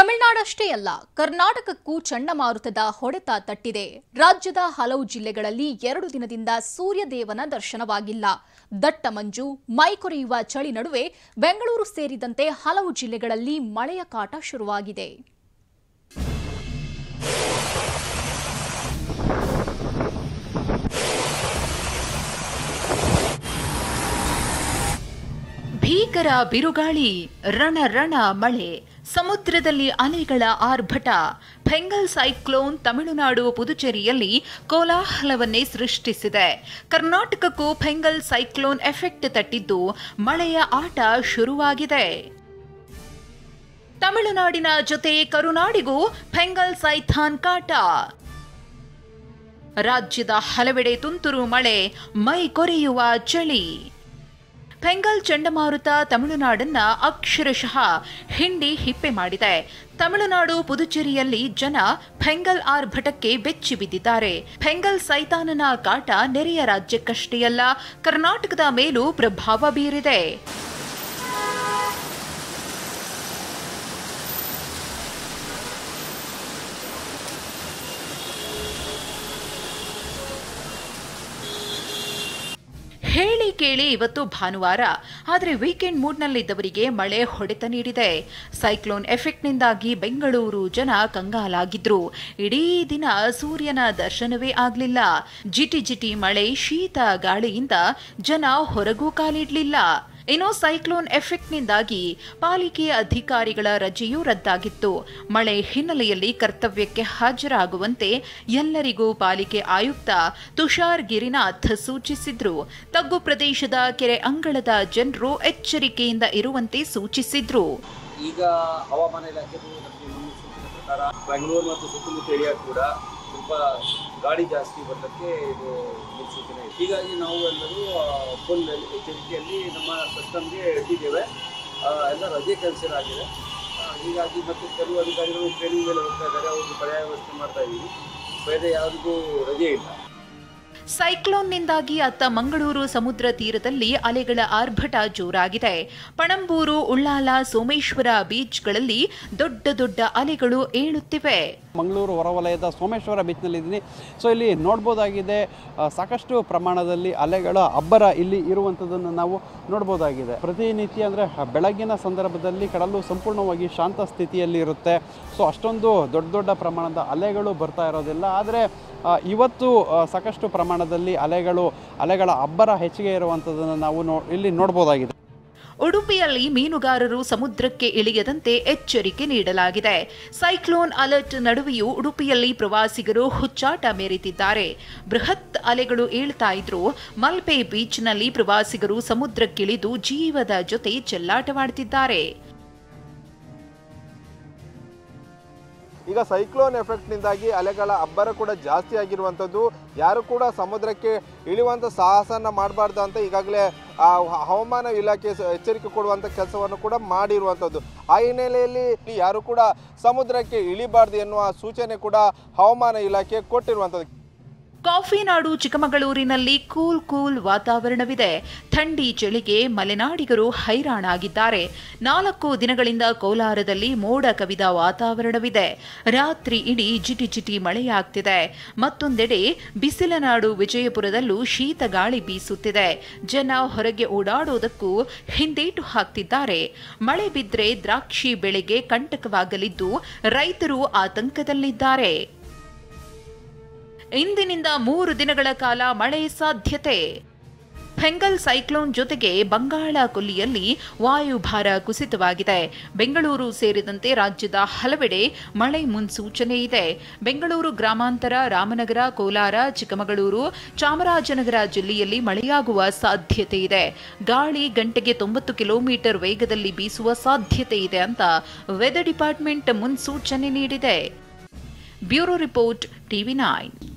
ತಮಿಳುನಾಡಷ್ಟೇ ಅಲ್ಲ, ಕರ್ನಾಟಕಕ್ಕೂ ಚಂಡಮಾರುತದ ಹೊಡೆತ ತಟ್ಟಿದೆ. ರಾಜ್ಯದ ಹಲವು ಜಿಲ್ಲೆಗಳಲ್ಲಿ 2 ದಿನದಿಂದ ಸೂರ್ಯದೇವನ ದರ್ಶನವಾಗಿಲ್ಲ. ದಟ್ಟ ಮಂಜು, ಮೈಕೊರೆಯುವ ಚಳಿ ನಡುವೆ ಬೆಂಗಳೂರು ಸೇರಿದಂತೆ ಹಲವು ಜಿಲ್ಲೆಗಳಲ್ಲಿ ಮಳೆಯ ಕಾಟ ಶುರುವಾಗಿದೆ. ಭೀಕರ ಬಿರುಗಾಳಿ, ರಣ ಮಳೆ, ಸಮುದ್ರದಲ್ಲಿ ಅಲೆಗಳ ಆರ್ಭಟ. ಫೆಂಗಲ್ ಸೈಕ್ಲೋನ್ ತಮಿಳುನಾಡು ಪುದುಚೇರಿಯಲ್ಲಿ ಕೋಲಾಹಲವನ್ನೇ ಸೃಷ್ಟಿಸಿದೆ. ಕರ್ನಾಟಕಕ್ಕೂ ಫೆಂಗಲ್ ಸೈಕ್ಲೋನ್ ಎಫೆಕ್ಟ್ ತಟ್ಟಿದ್ದು ಮಳೆಯ ಆಟ ಶುರುವಾಗಿದೆ. ತಮಿಳುನಾಡಿನ ಜೊತೆ ಕರುನಾಡಿಗೂ ಫೆಂಗಲ್ ಸೈಥಾನ್ ಕಾಟ. ರಾಜ್ಯದ ಹಲವೆಡೆ ತುಂತುರು ಮಳೆ, ಮೈ ಕೊರೆಯುವ ಚಳಿ. ಫೆಂಗಲ್ ಚಂಡಮಾರುತ ತಮಿಳುನಾಡನ್ನ ಅಕ್ಷರಶಃ ಹಿಂಡಿ ಹಿಪ್ಪೆ ಮಾಡಿದೆ. ತಮಿಳುನಾಡು ಪುದುಚೇರಿಯಲ್ಲಿ ಜನ ಫೆಂಗಲ್ ಆರ್ಭಟಕ್ಕೆ ಬೆಚ್ಚಿ ಬಿದ್ದಿದ್ದಾರೆ. ಫೆಂಗಲ್ ಸೈತಾನನ ಕಾಟ ನೆರೆಯ ರಾಜ್ಯಕ್ಕಷ್ಟೇ ಅಲ್ಲ, ಕರ್ನಾಟಕದ ಮೇಲೂ ಪ್ರಭಾವ ಬೀರಿದೆ. ಹೇಳಿ ಕೇಳಿ ಇವತ್ತು ಭಾನುವಾರ, ಆದರೆ ವೀಕೆಂಡ್ ಮೂಡ್ನಲ್ಲಿದ್ದವರಿಗೆ ಮಳೆ ಹೊಡೆತ ನೀಡಿದೆ. ಸೈಕ್ಲೋನ್ ಎಫೆಕ್ಟ್ನಿಂದಾಗಿ ಬೆಂಗಳೂರು ಜನ ಕಂಗಾಲಾಗಿದ್ರು. ಇಡೀ ದಿನ ಸೂರ್ಯನ ದರ್ಶನವೇ ಆಗಲಿಲ್ಲ. ಜಿಟಿ ಮಳೆ, ಶೀತ ಗಾಳಿಯಿಂದ ಜನ ಹೊರಗೂ ಕಾಲಿಡಲಿಲ್ಲ. ಇನ್ನು ಸೈಕ್ಲೋನ್ ಎಫೆಕ್ಟ್ನಿಂದಾಗಿ ಪಾಲಿಕೆ ಅಧಿಕಾರಿಗಳ ರಜೆಯೂ ರದ್ದಾಗಿತ್ತು. ಮಳೆ ಹಿನ್ನೆಲೆಯಲ್ಲಿ ಕರ್ತವ್ಯಕ್ಕೆ ಹಾಜರಾಗುವಂತೆ ಎಲ್ಲರಿಗೂ ಪಾಲಿಕೆ ಆಯುಕ್ತ ತುಷಾರ್ ಗಿರಿನಾಥ್ ಸೂಚಿಸಿದ್ರು. ತಗ್ಗು ಪ್ರದೇಶದ ಕೆರೆ ಅಂಗಳದ ಜನರು ಎಚ್ಚರಿಕೆಯಿಂದ ಇರುವಂತೆ ಸೂಚಿಸಿದ್ರು. ಈಗ ಹವಾಮಾನ ಇಲಾಖೆ ಪ್ರಕಾರ ಬೆಂಗಳೂರು ಮತ್ತು ಸುತ್ತಮುತ್ತ ಏರಿಯಾ ಕೂಡ ಸ್ವಲ್ಪ ಗಾಳಿ ಜಾಸ್ತಿ ಬರಲಿಕ್ಕೆ ಇದು ಮುನ್ಸೂಚನೆ ಇದೆ. ಹೀಗಾಗಿ ನಾವು ಎಲ್ಲರೂ ಫುಲ್ ಎಚ್ಚರಿಕೆಯಲ್ಲಿ ನಮ್ಮ ಸಿಸ್ಟಮ್ಗೆ ಇಟ್ಟಿದ್ದೇವೆ. ಎಲ್ಲ ರಜೆ ಕ್ಯಾನ್ಸಲ್ ಆಗಿದೆ. ಹೀಗಾಗಿ ಮತ್ತು ಕೆಲವು ಅಧಿಕಾರಿಗಳು ಟ್ರೈನಿಂಗ್ ಮೇಲೆ ಹೋಗ್ತಾ ಇದ್ದಾರೆ, ಅವ್ರಿಗೆ ಪರ್ಯಾಯ ವ್ಯವಸ್ಥೆ ಮಾಡ್ತಾ ಇದ್ದೀವಿ. ಬೇರೆ ಯಾವುದಕ್ಕೂ ರಜೆ ಇಲ್ಲ. ಸೈಕ್ಲೋನ್ನಿಂದಾಗಿ ಅತ್ತ ಮಂಗಳೂರು ಸಮುದ್ರ ತೀರದಲ್ಲಿ ಅಲೆಗಳ ಆರ್ಭಟ ಜೋರಾಗಿದೆ. ಪಣಂಬೂರು, ಉಳ್ಳಾಲ, ಸೋಮೇಶ್ವರ ಬೀಚ್ಗಳಲ್ಲಿ ದೊಡ್ಡ ಅಲೆಗಳು ಏಳುತ್ತಿವೆ. ಮಂಗಳೂರು ಹೊರವಲಯದ ಸೋಮೇಶ್ವರ ಬೀಚ್ನಲ್ಲಿದ್ದೀನಿ. ಸೊ ಇಲ್ಲಿ ನೋಡ್ಬೋದಾಗಿದೆ, ಸಾಕಷ್ಟು ಪ್ರಮಾಣದಲ್ಲಿ ಅಲೆಗಳ ಅಬ್ಬರ ಇಲ್ಲಿ ಇರುವಂಥದ್ದನ್ನು ನಾವು ನೋಡ್ಬೋದಾಗಿದೆ. ಪ್ರತಿನಿತ್ಯ ಅಂದರೆ ಬೆಳಗಿನ ಸಂದರ್ಭದಲ್ಲಿ ಕಡಲು ಸಂಪೂರ್ಣವಾಗಿ ಶಾಂತ ಸ್ಥಿತಿಯಲ್ಲಿ ಇರುತ್ತೆ. ಸೊ ಅಷ್ಟೊಂದು ದೊಡ್ಡ ಪ್ರಮಾಣದ ಅಲೆಗಳು ಬರ್ತಾ ಇರೋದಿಲ್ಲ. ಆದರೆ ಇವತ್ತು ಸಾಕಷ್ಟು ಪ್ರಮಾಣದಲ್ಲಿ ಅಲೆಗಳ ಅಬ್ಬರ ಹೆಚ್ಚಿಗೆ ಇರುವಂಥದ್ದನ್ನು ನಾವು ಇಲ್ಲಿ ನೋಡ್ಬೋದಾಗಿದೆ. ಉಡುಪಿಯಲ್ಲಿ ಮೀನುಗಾರರು ಸಮುದ್ರಕ್ಕೆ ಇಳಿಯದಂತೆ ಎಚ್ಚರಿಕೆ ನೀಡಲಾಗಿದೆ. ಸೈಕ್ಲೋನ್ ಅಲರ್ಟ್ ನಡುವೆಯೂ ಉಡುಪಿಯಲ್ಲಿ ಪ್ರವಾಸಿಗರು ಹುಚ್ಚಾಟ ಮೆರೆದಿದ್ದಾರೆ. ಬೃಹತ್ ಅಲೆಗಳು ಏಳ್ತಾ ಇದ್ರು. ಮಲ್ಪೆ ಬೀಚ್ನಲ್ಲಿ ಪ್ರವಾಸಿಗರು ಸಮುದ್ರಕ್ಕಿಳಿದು ಜೀವದ ಜೊತೆ ಚೆಲ್ಲಾಟವಾಡ್ತಿದ್ದಾರೆ. ಈಗ ಸೈಕ್ಲೋನ್ ಎಫೆಕ್ಟ್ನಿಂದಾಗಿ ಅಲೆಗಳ ಅಬ್ಬರ ಕೂಡ ಜಾಸ್ತಿ ಆಗಿರುವಂಥದ್ದು. ಯಾರು ಕೂಡ ಸಮುದ್ರಕ್ಕೆ ಇಳಿಯುವಂಥ ಸಾಹಸನ ಮಾಡಬಾರ್ದು ಅಂತ ಈಗಾಗಲೇ ಹವಾಮಾನ ಇಲಾಖೆ ಎಚ್ಚರಿಕೆ ಕೊಡುವಂಥ ಕೆಲಸವನ್ನು ಕೂಡ ಮಾಡಿರುವಂಥದ್ದು. ಆ ಹಿನ್ನೆಲೆಯಲ್ಲಿ ಯಾರು ಕೂಡ ಸಮುದ್ರಕ್ಕೆ ಇಳಿಬಾರ್ದು ಎನ್ನುವ ಸೂಚನೆ ಕೂಡ ಹವಾಮಾನ ಇಲಾಖೆ ಕೊಟ್ಟಿರುವಂಥದ್ದು. ಕಾಫಿ ನಾಡು ಚಿಕ್ಕಮಗಳೂರಿನಲ್ಲಿ ಕೂಲ್ ವಾತಾವರಣವಿದೆ. ಥಂಡಿ ಚಳಿಗೆ ಮಲೆನಾಡಿಗರು ಹೈರಾಣಾಗಿದ್ದಾರೆ. 4 ದಿನಗಳಿಂದ ಕೋಲಾರದಲ್ಲಿ ಮೋಡ ಕವಿದ ವಾತಾವರಣವಿದೆ. ರಾತ್ರಿ ಇಡೀ ಜಿಟಿ ಮಳೆಯಾಗ್ತಿದೆ. ಮತ್ತೊಂದೆಡೆ ಬಿಸಿಲನಾಡು ವಿಜಯಪುರದಲ್ಲೂ ಶೀತ ಗಾಳಿ ಬೀಸುತ್ತಿದೆ. ಜನ ಹೊರಗೆ ಓಡಾಡೋದಕ್ಕೂ ಹಿಂದೇಟು ಹಾಕ್ತಿದ್ದಾರೆ. ಮಳೆ ಬಿದ್ದರೆ ದ್ರಾಕ್ಷಿ ಬೆಳೆಗೆ ಕಂಟಕವಾಗಲಿದ್ದು ರೈತರು ಆತಂಕದಲ್ಲಿದ್ದಾರೆ. ಇಂದಿನಿಂದ 3 ದಿನಗಳ ಕಾಲ ಮಳೆ ಸಾಧ್ಯತೆ. ಫೆಂಗಲ್ ಸೈಕ್ಲೋನ್ ಜೊತೆಗೆ ಬಂಗಾಳ ಕೊಲ್ಲಿಯಲ್ಲಿ ವಾಯುಭಾರ ಕುಸಿತವಾಗಿದೆ. ಬೆಂಗಳೂರು ಸೇರಿದಂತೆ ರಾಜ್ಯದ ಹಲವೆಡೆ ಮಳೆ ಮುನ್ಸೂಚನೆ ಇದೆ. ಬೆಂಗಳೂರು ಗ್ರಾಮಾಂತರ, ರಾಮನಗರ, ಕೋಲಾರ, ಚಿಕ್ಕಮಗಳೂರು, ಚಾಮರಾಜನಗರ ಜಿಲ್ಲೆಯಲ್ಲಿ ಮಳೆಯಾಗುವ ಸಾಧ್ಯತೆ ಇದೆ. ಗಾಳಿ ಗಂಟೆಗೆ 90 ಕಿಲೋಮೀಟರ್ ವೇಗದಲ್ಲಿ ಬೀಸುವ ಸಾಧ್ಯತೆ ಇದೆ ಅಂತ ವೆದರ್ ಡಿಪಾರ್ಟ್ಮೆಂಟ್ ಮುನ್ಸೂಚನೆ ನೀಡಿದೆ. Bureau report, TV9.